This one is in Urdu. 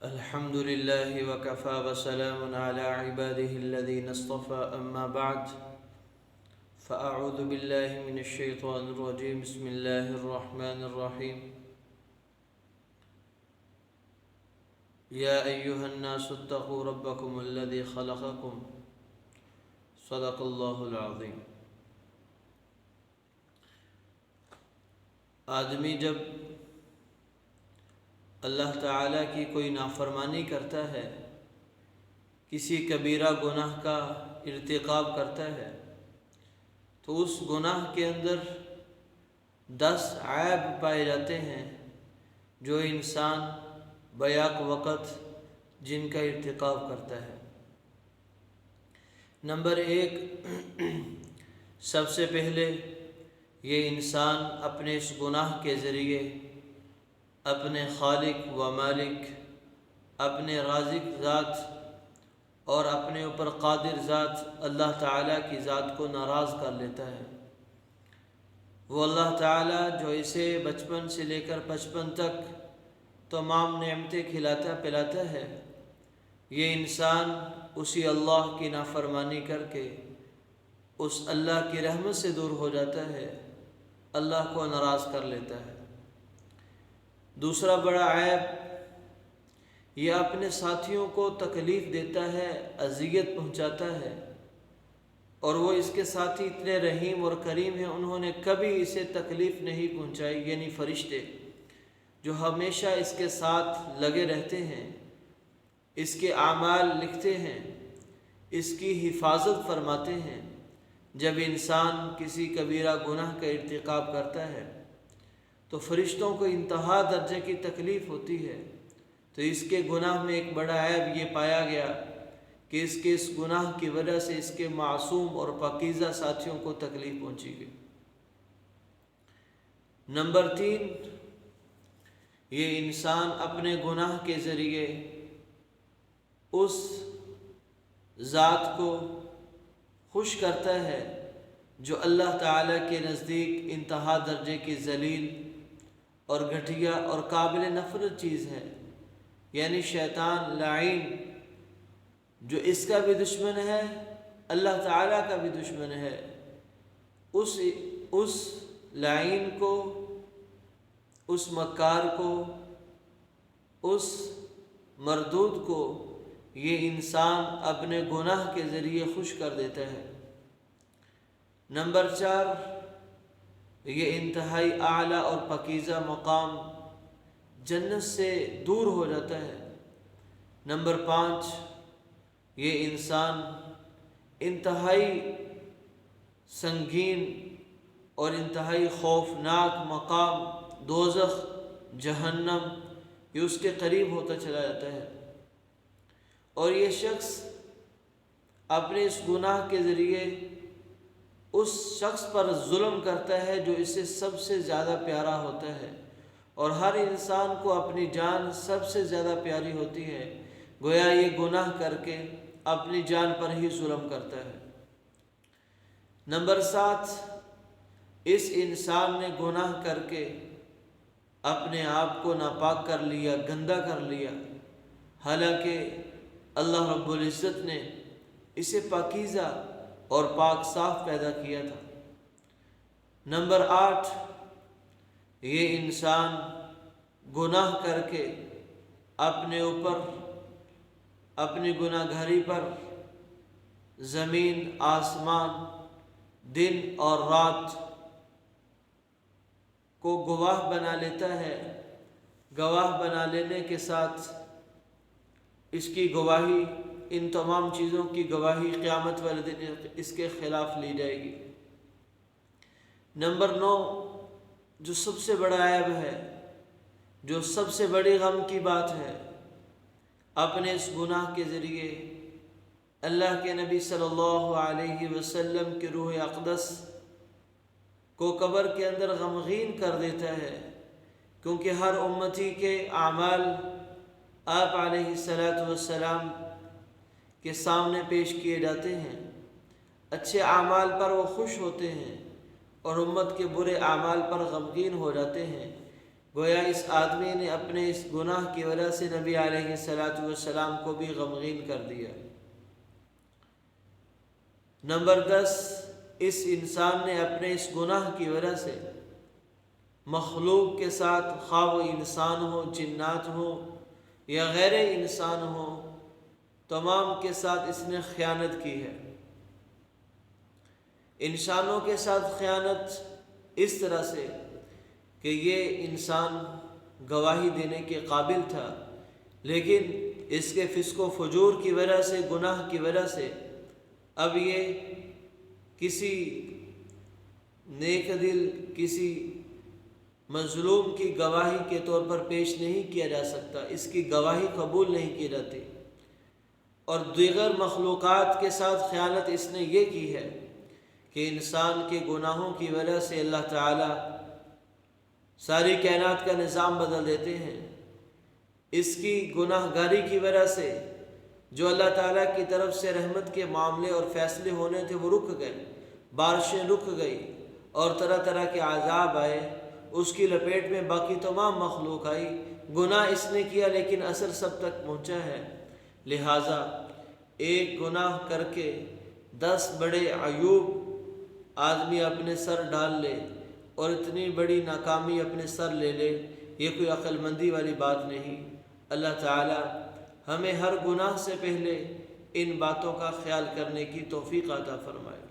الحمد لله وكفى وسلام على عباده الذين اصطفى أما بعد فأعوذ بالله من الشيطان الرجيم بسم الله الرحمن الرحيم يا أيها الناس اتقوا ربكم الذي خلقكم صدق الله العظيم آدمی جب اللہ تعالیٰ کی کوئی نافرمانی کرتا ہے، کسی کبیرہ گناہ کا ارتکاب کرتا ہے تو اس گناہ کے اندر 10 عیب پائے جاتے ہیں جو انسان بیک وقت جن کا ارتکاب کرتا ہے۔ نمبر 1، سب سے پہلے یہ انسان اپنے اس گناہ کے ذریعے اپنے خالق و مالک، اپنے رازق ذات اور اپنے اوپر قادر ذات اللہ تعالیٰ کی ذات کو ناراض کر لیتا ہے۔ وہ اللہ تعالیٰ جو اسے بچپن سے لے کر 55 تک تمام نعمتیں کھلاتا پلاتا ہے، یہ انسان اسی اللہ کی نافرمانی کر کے اس اللہ کی رحمت سے دور ہو جاتا ہے، اللہ کو ناراض کر لیتا ہے۔ دوسرا بڑا عیب، یہ اپنے ساتھیوں کو تکلیف دیتا ہے، اذیت پہنچاتا ہے، اور وہ اس کے ساتھی اتنے رحیم اور کریم ہیں، انہوں نے کبھی اسے تکلیف نہیں پہنچائی، یعنی فرشتے جو ہمیشہ اس کے ساتھ لگے رہتے ہیں، اس کے اعمال لکھتے ہیں، اس کی حفاظت فرماتے ہیں۔ جب انسان کسی کبیرہ گناہ کا ارتکاب کرتا ہے تو فرشتوں کو انتہا درجے کی تکلیف ہوتی ہے، تو اس کے گناہ میں ایک بڑا عیب یہ پایا گیا کہ اس کے اس گناہ کی وجہ سے اس کے معصوم اور پاکیزہ ساتھیوں کو تکلیف پہنچی گئی۔ نمبر 3، یہ انسان اپنے گناہ کے ذریعے اس ذات کو خوش کرتا ہے جو اللہ تعالیٰ کے نزدیک انتہا درجے کی ذلیل اور گھٹیا اور قابل نفرت چیز ہے، یعنی شیطان لعین، جو اس کا بھی دشمن ہے، اللہ تعالیٰ کا بھی دشمن ہے۔ اس لعین کو، اس مکار کو، اس مردود کو یہ انسان اپنے گناہ کے ذریعے خوش کر دیتا ہے۔ نمبر 4، یہ انتہائی اعلیٰ اور پاکیزہ مقام جنت سے دور ہو جاتا ہے۔ نمبر 5، یہ انسان انتہائی سنگین اور انتہائی خوفناک مقام دوزخ، جہنم، یہ اس کے قریب ہوتا چلا جاتا ہے، اور یہ شخص اپنے اس گناہ کے ذریعے اس شخص پر ظلم کرتا ہے جو اسے سب سے زیادہ پیارا ہوتا ہے، اور ہر انسان کو اپنی جان سب سے زیادہ پیاری ہوتی ہے، گویا یہ گناہ کر کے اپنی جان پر ہی ظلم کرتا ہے۔ نمبر 7، اس انسان نے گناہ کر کے اپنے آپ کو ناپاک کر لیا، گندا کر لیا، حالانکہ اللہ رب العزت نے اسے پاکیزہ اور پاک صاف پیدا کیا تھا۔ نمبر 8، یہ انسان گناہ کر کے اپنے اوپر، اپنی گناہ گاری پر زمین، آسمان، دن اور رات کو گواہ بنا لیتا ہے۔ گواہ بنا لینے کے ساتھ اس کی گواہی، ان تمام چیزوں کی گواہی قیامت والے دن اس کے خلاف لی جائے گی۔ نمبر 9، جو سب سے بڑا عیب ہے، جو سب سے بڑی غم کی بات ہے، اپنے اس گناہ کے ذریعے اللہ کے نبی صلی اللہ علیہ وسلم کی روح اقدس کو قبر کے اندر غمگین کر دیتا ہے، کیونکہ ہر امتی کے اعمال آپ علیہ السلام کے سامنے پیش کیے جاتے ہیں۔ اچھے اعمال پر وہ خوش ہوتے ہیں اور امت کے برے اعمال پر غمگین ہو جاتے ہیں، گویا اس آدمی نے اپنے اس گناہ کی وجہ سے نبی علیہ الصلاۃ والسلام کو بھی غمگین کر دیا۔ نمبر 10، اس انسان نے اپنے اس گناہ کی وجہ سے مخلوق کے ساتھ، خواہ وہ انسان ہو، جنات ہو یا غیر انسان ہو، تمام کے ساتھ اس نے خیانت کی ہے۔ انسانوں کے ساتھ خیانت اس طرح سے کہ یہ انسان گواہی دینے کے قابل تھا، لیکن اس کے فسق و فجور کی وجہ سے، گناہ کی وجہ سے اب یہ کسی نیک دل، کسی مظلوم کی گواہی کے طور پر پیش نہیں کیا جا سکتا، اس کی گواہی قبول نہیں کی جاتی۔ اور دیگر مخلوقات کے ساتھ خیانت اس نے یہ کی ہے کہ انسان کے گناہوں کی وجہ سے اللہ تعالیٰ ساری کائنات کا نظام بدل دیتے ہیں۔ اس کی گناہ گاری کی وجہ سے جو اللہ تعالیٰ کی طرف سے رحمت کے معاملے اور فیصلے ہونے تھے وہ رک گئے، بارشیں رک گئی اور طرح طرح کے عذاب آئے، اس کی لپیٹ میں باقی تمام مخلوق آئی۔ گناہ اس نے کیا لیکن اثر سب تک پہنچا ہے۔ لہٰذا ایک گناہ کر کے 10 بڑے عیوب آدمی اپنے سر ڈال لے اور اتنی بڑی ناکامی اپنے سر لے لے، یہ کوئی عقل مندی والی بات نہیں۔ اللہ تعالی ہمیں ہر گناہ سے پہلے ان باتوں کا خیال کرنے کی توفیق عطا فرمائے۔